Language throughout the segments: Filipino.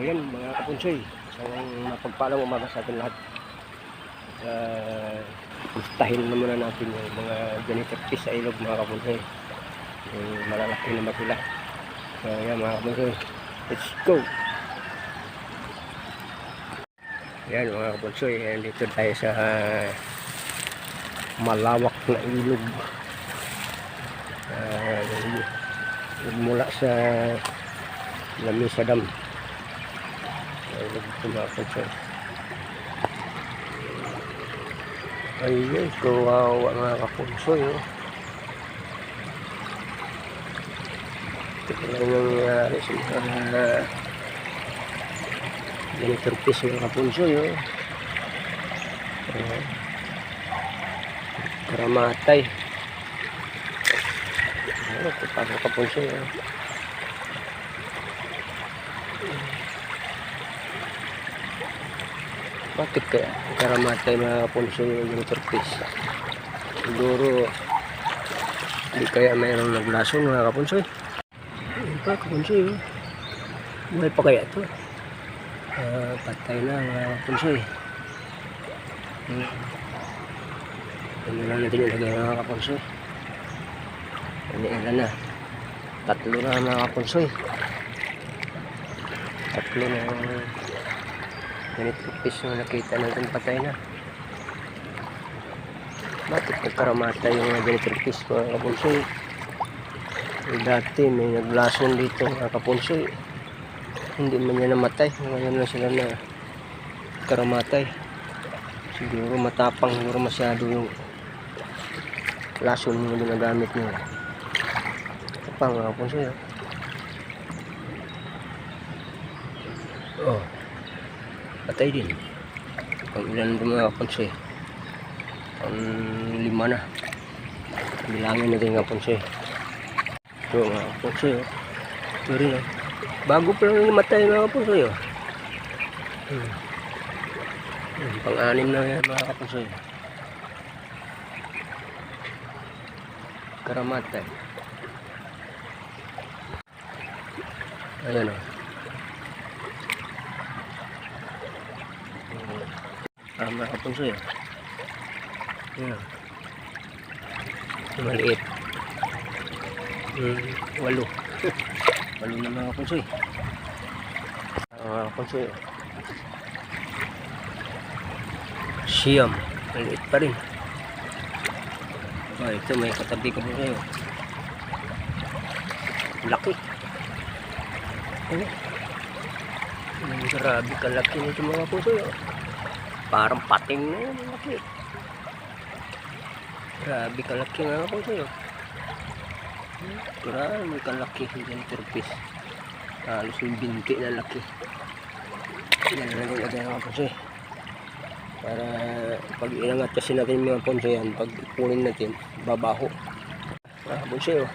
Ayan mga kapunsoy, isang mapagpalang umaga sa atin lahat. Gustahin na muna natin yung mga janitor fish sa ilog mga kapunsoy. Yung malalaki naman sila. So ayan mga kapunsoy, let's go! Ayan mga kapunsoy, dito tayo sa malawak na ilog. Mula sa Lamesa Dam. Ayun, kawawa mga kapunsoy, oh. Ito lang yung nangyari sa mga janitor fish mga kapunsoy, oh. Karamatay. Ito pa mga kapunsoy, oh. Bakit kaya karamatay mga kapunsoy yung janitor fish? Siguro hindi kaya mayroong naglason mga kapunsoy. Ayun pa kapunsoy, buhay pa kaya ito? Patay na mga kapunsoy. Ano lang natin ilagay mga kapunsoy. Ilan na? 3 na mga kapunsoy. 3 na janitor fish na nakita natin patay na. Bakit nagkaramatay yung janitor fish mga kapunsoy? Dati may naglason dito mga kapunsoy, hindi man niya namatay. Ngayon na sila na karamatay. Siguro matapang, siguro masyado yung lason yung ginagamit nila. Tapang mga kapunsoy, oh, patay din. Pang ilan din mga kapunsoy? Pang 5 na. Bilangin natin mga kapunsoy. Ito mga kapunsoy, ito rin, oh. Bago pa lang matay mga kapunsoy, oh. Pang-6 na yan mga kapunsoy. Karamatay. Ayan, oh. Mga kapunsoy, oh. Ayan. Maliit. 8 na mga kapunsoy. Mga kapunsoy, oh. Siyam, maliit pa rin. Ito may katabi ka po kayo. Laki. Grabe kalaki nito mga kapunsoy, oh. Parang pating na yun, laki. Grabe kalaki mga kapunsoy, oh. Grabe kalaki yung janitor fish. Halos yung binti na laki. Yan na lang yung mga kapunsoy. Para pag inangat kasi natin mga kapunsoy yan, pag ipunin natin, babaho. Kapunsoy, oh.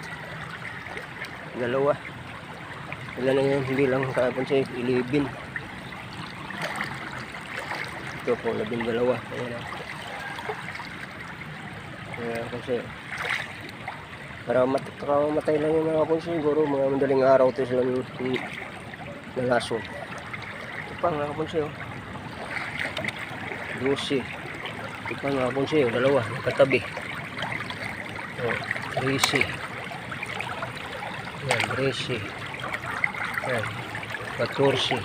2. Ilan na yan, hindi lang kapunsoy, 11. Ito po, 12. Ayan na. Ayan kapunsoy. Para matay lang yung mga kapunsoy, siguro mga madaling araw ito sila nalason. Ito pa mga kapunsoy, oh. 12. Ito pa mga kapunsoy, 2 katabi. 13. Yan, 13. Yan, 14.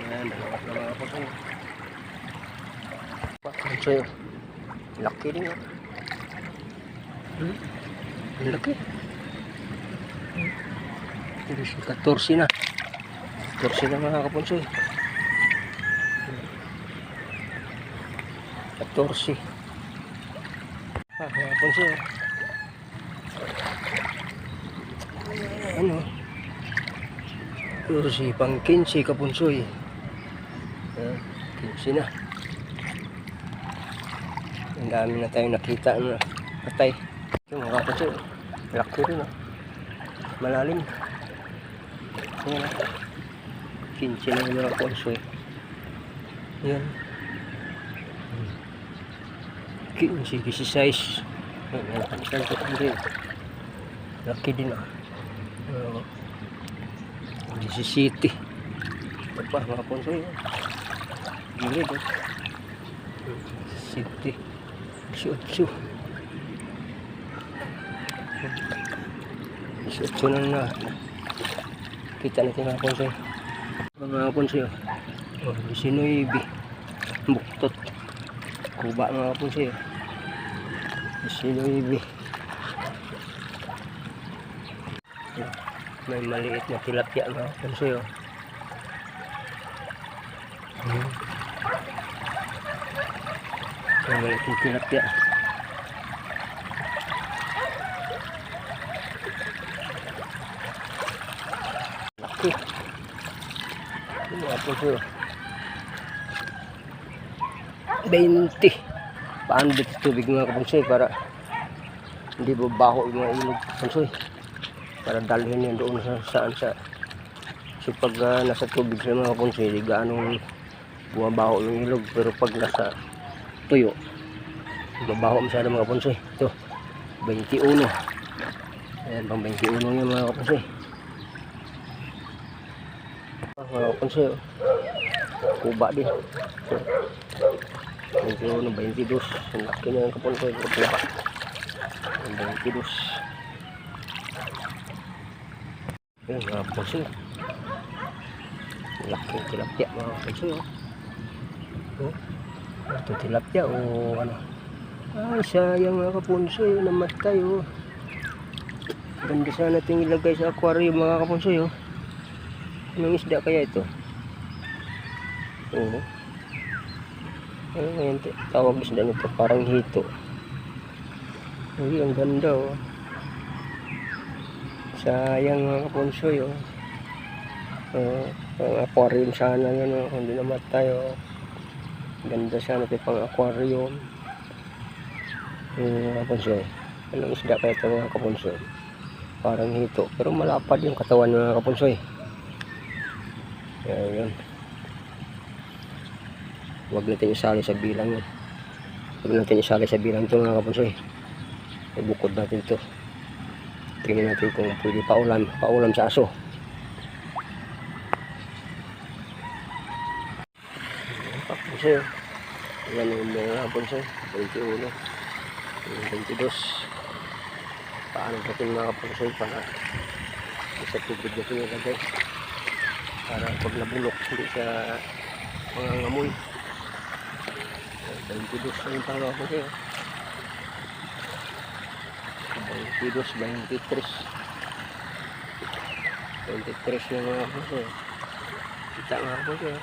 Yan, mga kapunsoy. Kapunsoy, laki din, oh. Laki. 14 na. 14 na mga kapunsoy. 14. Mga kapunsoy. Ano? 14 pang 15 kapunsoy. 15 na. Ang dami na tayong nakita na patay. Ito mga kapunsoy, laki rin, oh. Malalim. Ayan, 15 na mga kapunsoy. Ayan. 15, 16. Ayan, laki din, oh. 17. Ito pa mga ponsoy. Gilid oh. City. 18. 18 na. Kita natin mga ponsoy. Mga ponsoy oh. Oh, 19. Buktot. Kuba mga ponsoy oh. 19. May maliit na tilapia mga ponsoy oh. May maliit na tilapia. Laki. Mga ponsoy oh. 20. Paandit tubig mga ponsoy para hindi babaho yung mga ilog ponsoy. Para dalhin yan doon sa kasi pag nasa tubig sa mga ponsoy di gaanong bumabaho yung ilog, pero pag nasa tuyo babaho masyado mga ponsoy. Ito 21. Ayan pang 21 yung mga ponsoy. Mga ponsoy kuba din 21, 22. Ang laki na yung kaponsoy 22. Ayan mga ponsoy, laking tilapia mga ponsoy oh. Ito tilapia o ano. Ay sayang mga kaponsoy, namatay oh. Ganda sana natin ilagay sa aquarium mga kaponsoy oh. Anong isda kaya ito? Oo. Ayan, tawag isda nito parang hito. Ay ang ganda oh. Sayang mga kaponsoy oh. Pang aquarium sana yun oh. Hindi namatay oh. Ganda sana ito pang aquarium. Mga kaponsoy, anong isda kaya ito mga kaponsoy? Parang hito pero malapad yung katawan mga kaponsoy. Ayan. Huwag natin isali sa bilang yun. Huwag natin isali sa bilang ito mga kaponsoy. Ibukod natin ito. Tingnan natin kung pwede paulam sa aso. Kaponsoy. Ayan yung mga kaponsoy. 21. 22. Paano natin mga kaponsoy para sa tubig natin ilagay. Para pag nabulok hindi siya mangangamoy. 22 na yung tanga ko siya. 22, 23 na mga ako siya. Kita nga ako siya.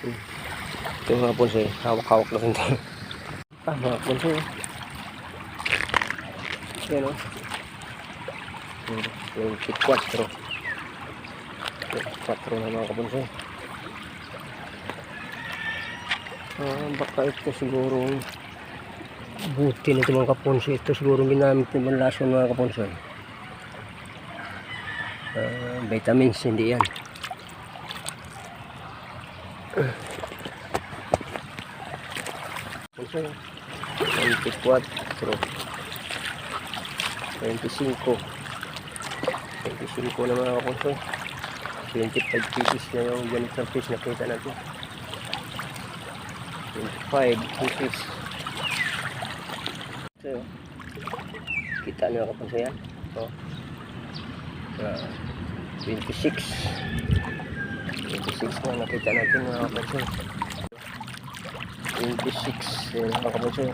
23. Ito mga po siya. Hawak-hawak na rin tayo. Mga po siya. Yan o. 24 na mga kaponsay. Baka ito siguro buti nito mga kaponsay. Ito siguro ginamit ng banlason mga kaponsay. Vitamins, hindi yan. Kaponsay 24 25 na mga kaponsay. 25 pieces na yung ganitong fish na kita natin. 25 pieces. So, kita nyo kaponsay yan. So, 26 na nakita natin mga kaponsay. 26 yan mga kaponsay.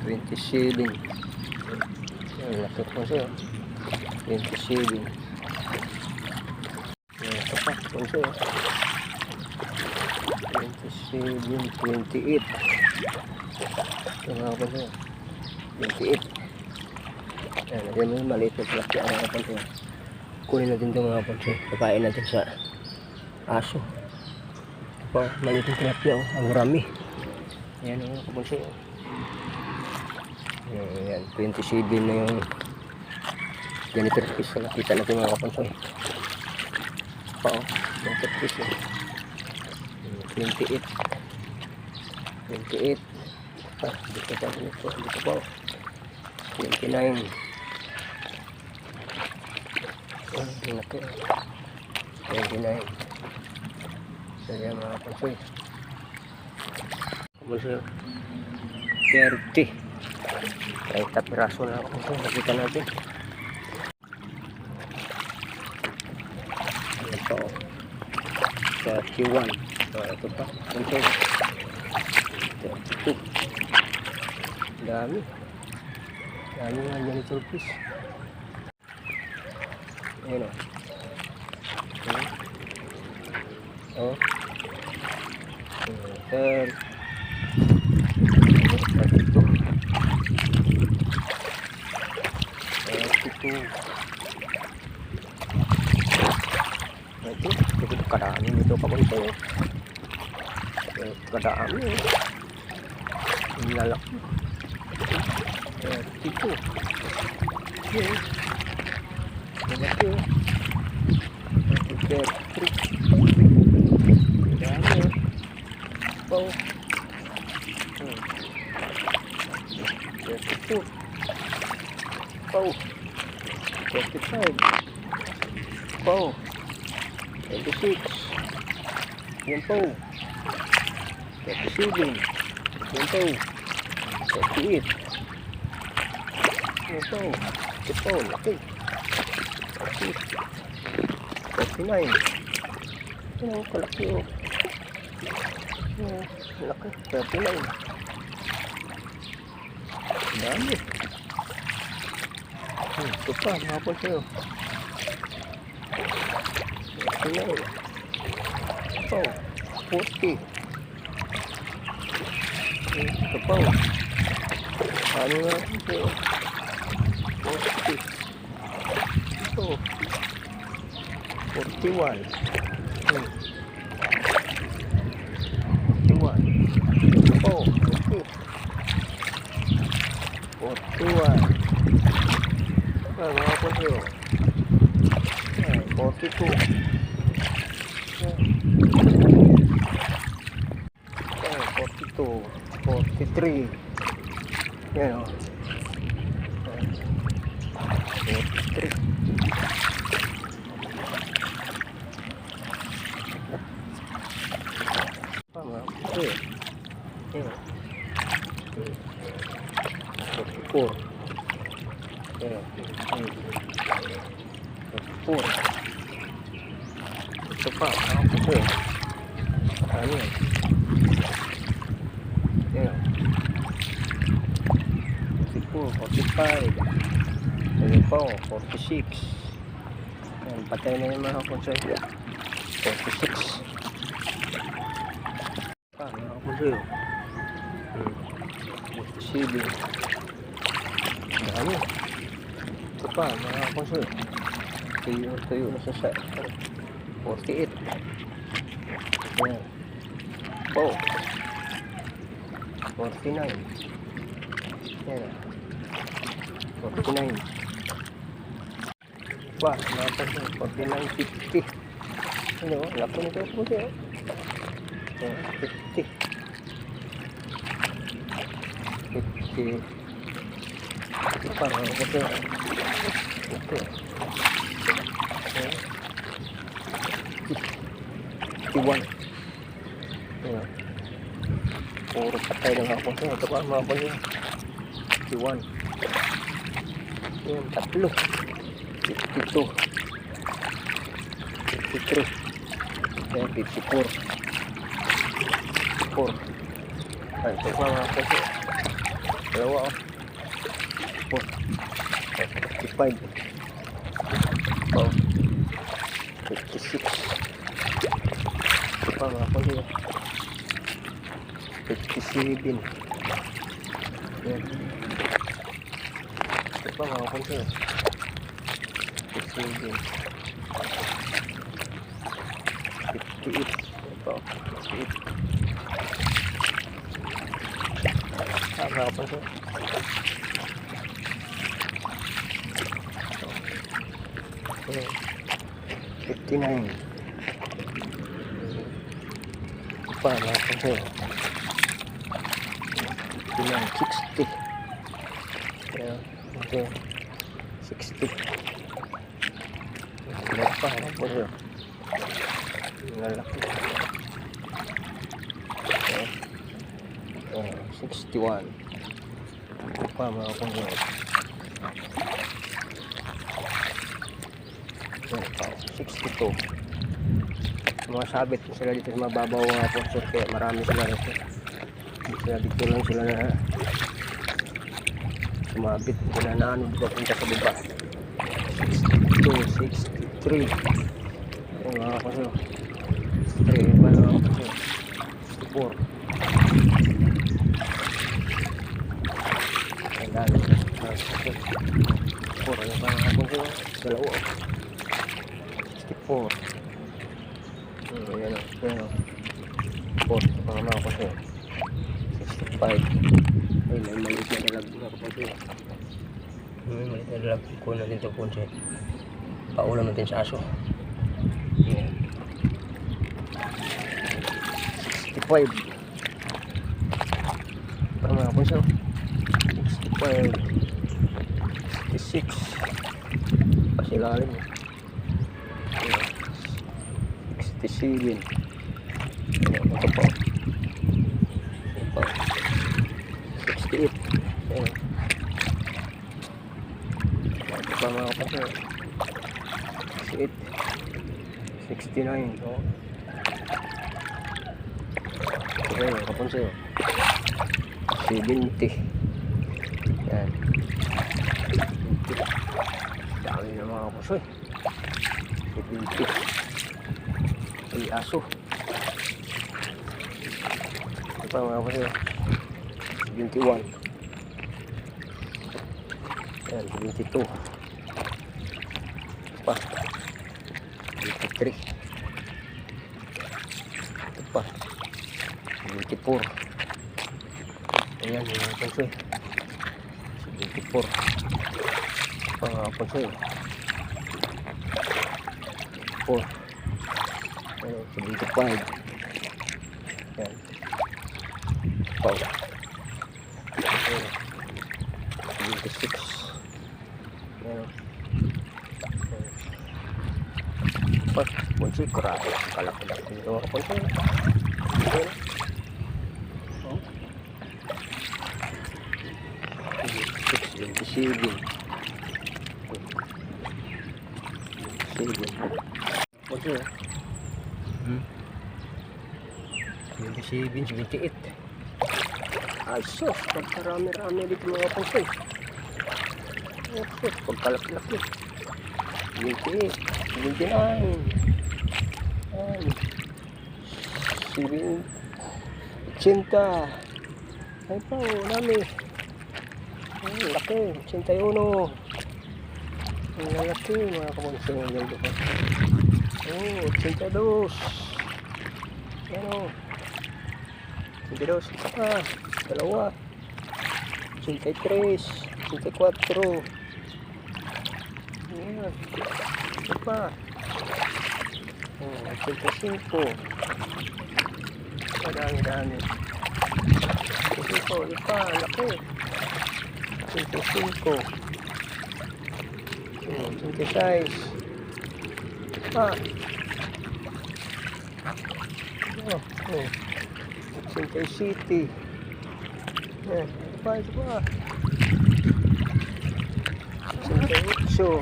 27 yan nakita kaponsay. 27 ito pa kaponsay. 27, 28 ito mga kaponsay. 28 yan, nagyan mo yung maliit na tilapia mga kaponsay. Kunin natin ito mga kaponsay, pakain natin sa aso. Ito pa maliit na tilapia oh. Ang rami yan mga kaponsay. Yan 27 na yung ganito fish na nakita natin mga kaponsay. Pa oh, ganito fish oh. 28 25 Dito pa. 29. Laki. 29. So yan mga konsoy. Konsoy. 30. 30 piraso na ako konsoy. Nakita natin. Ito. 31. So ito pa. Konsoy. 32. Dami nga dyan ito rupees. Ayan o. Oh. 32. 32. Ito, kadami nito pa konti. Kadami. Ang lalaki. 32. Yes. Malaki. 33. Dami. Oh. 32. Oh. 35. Oh. 26. Yan po. 37. Yan po. 38. Ito. Ito. Laki. 39. Ito. Kalaki o. Laki. 39. Dami. Ito pa. Mahapon sa'yo. 39. Ito. 40. Ito pa. Ano nga ito? 40. Ito. 41. 41. Ito. 41. Mga po siyo. 42. 42. 43. Yan o. 43. Tama. Okay. Yan o. 44. Yan o. 44. Ito pa. Okay. Ano yan? Yan o. 45. Ayan po, 46. Ayan, patay na yung mga konsoy. 46. Mga konsoy. 47. Dami. Ito pa, mga konsoy. Tuyo na sa 48. Ayan. Po. 49. Ayan. 49. Wah, kenapa sih 49.50? Ini oh, 8 itu putih. 50. 50. Apa yang putih? Itu. 51. Ya. Puro patay ng hapon sih, ito pa mga hapon yun. 51. Yan, tatlo. 52. 53. Yan, 54. 54. Ay, ito pa mga hapon. Dalawa oh. 55. Oh. 56. Ito pa mga hapon. 57. Yan. Ito pa mga hapon. 57. 58. Ito. 58. Mga hapon. 59. Pa mga hapon. 59, 60. Ayan, okay. 60. Meron pa, ano po siya? Lalaki. Okay. 61. Ito pa mga kumpara. Meron pa, 62. Mga sabit sila dito sa mababaw mga sponsor, kaya marami sila rito. Sila dito lang sila na sumabit, ginanaan dito punta sa baba. 62, 63. Ayun mga sponsor. 63 ba mga sponsor? 64. Ang dami mga sponsor. 64 ayun pa mga sponsor. Dalawa. 64. Ayan o, ayan o. 4, mga sponsor. 65. Ay, may maliit na dalag mga sponsor. May maliit na dalag. Kuha natin ito sponsor. Paulam natin sa aso. Ayan. 65. Para mga sponsor. 65. 66. Pasilalim. 67. Ito po. 68. Ayan. Ito pa mga kapatid. 68. 69. Oh. Okay mga kapatid. 70. Ayan. 70. Dami na mga kapatid. 70. Ay aso. Ito pa mga kapatid. 71. Ayan, 72. Ito pa. 73. Ito pa. 74. Ayan, mga kapatid. 74. Ito pa mga kapatid. 4. Ayan, 75. Ayan. Wow. 76. Ayan. Pas, punsi, kurado. Kalak-kalak nito mga punsi. Ayan. Oh. 26, 27. 27. Punsi, 27, 78. Ay sus, pagkarami-rami dito mga punsi. Ay sus, pagkalak-laki. 28, 29. Ay, 7, 80. Ay pa, dami. Ay, laki, 81. Ang lalaki mga kapunsi. Oh, 82. Ano? 82, isa pa. Dalawa. 83, 84. Ayan. Isa pa. Oh, 85. Dami-dami. 85, isa pa. Laki. 85. 86. Isa pa. Oh, oh. 87. Ayan. Isa pa, isa pa. 88.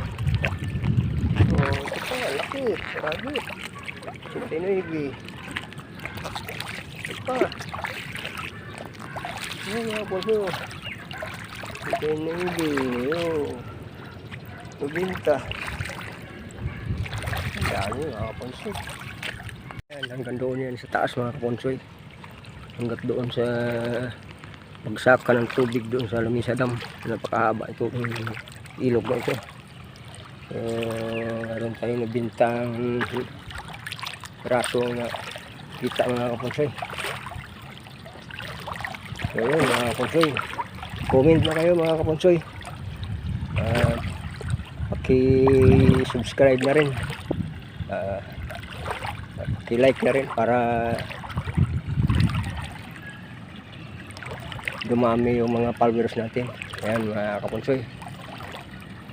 Oh, ito pa, laki. Marami. 89. Ito pa. Ayan mga puso. 89. Oh. 90. Ang dami mga puso. Ayan, hanggang doon yan sa taas mga kaponsoy. Hanggang doon sa bagsakan ng tubig doon sa Lamisa Dam. Napakahaba itong ilog na ito. Meron tayo na bintang raso na kita mga kaponsoy. So yun mga kaponsoy, comment na kayo mga kaponsoy, paki-subscribe na rin, paki-like na rin para dumami yung mga followers natin. Ayan mga kapunsoy.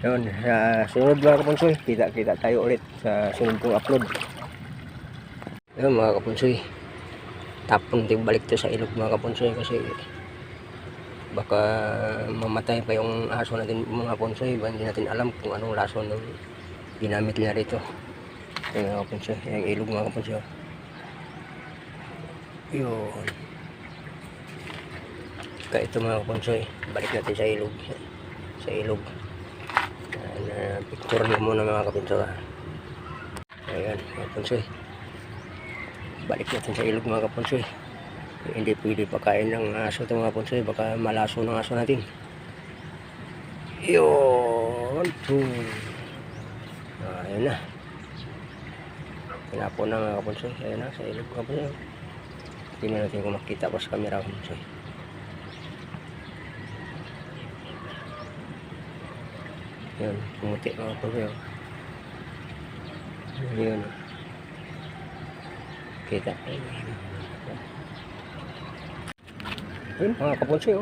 Yun, sa sunod mga kapunsoy, kita tayo ulit sa sunod kong upload. Yun mga kapunsoy, tapon din balik to sa ilog mga kapunsoy kasi baka mamatay pa yung aso natin mga kapunsoy. Hindi natin alam kung anong lason ng ginamit niya rito. Yun mga kapunsoy, yung ilog mga kapunsoy. Yun. Kaya ito mga kapunsoy, balik natin sa ilog. Sa ilog. Picture niyo muna mga kapunsoy. Ayan mga kapunsoy. Balik natin sa ilog mga kapunsoy. Hindi pwede pakain ng aso ito mga kapunsoy. Baka malaso ng aso natin. Yun. Ayan na. Tinapon na mga kapunsoy. Ayan na sa ilog mga kapunsoy. Tingnan natin kung makita pa sa camera kapunsoy. Yan, pumuti mga kapunsoy. Yan. Kita. Yan mga kapunsoy.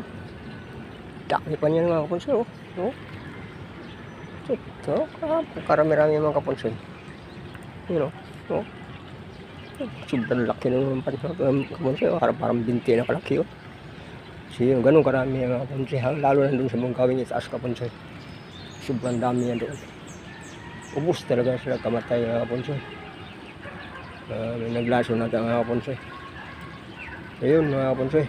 Dami pa niyan mga kapunsoy. Ito, karami-rami mga kapunsoy. Yun o. Sobrang laki ng kapunsoy. Parang binti na kalaki. Kasi yung ganun karami mga kapunsoy. Lalo na doon sa mong gawin itaas kapunsoy. Sobrang dami yan doon. Ubus talaga sila kamatay mga kapunsoy. May naglaso natin mga kapunsoy. Ayun mga kapunsoy.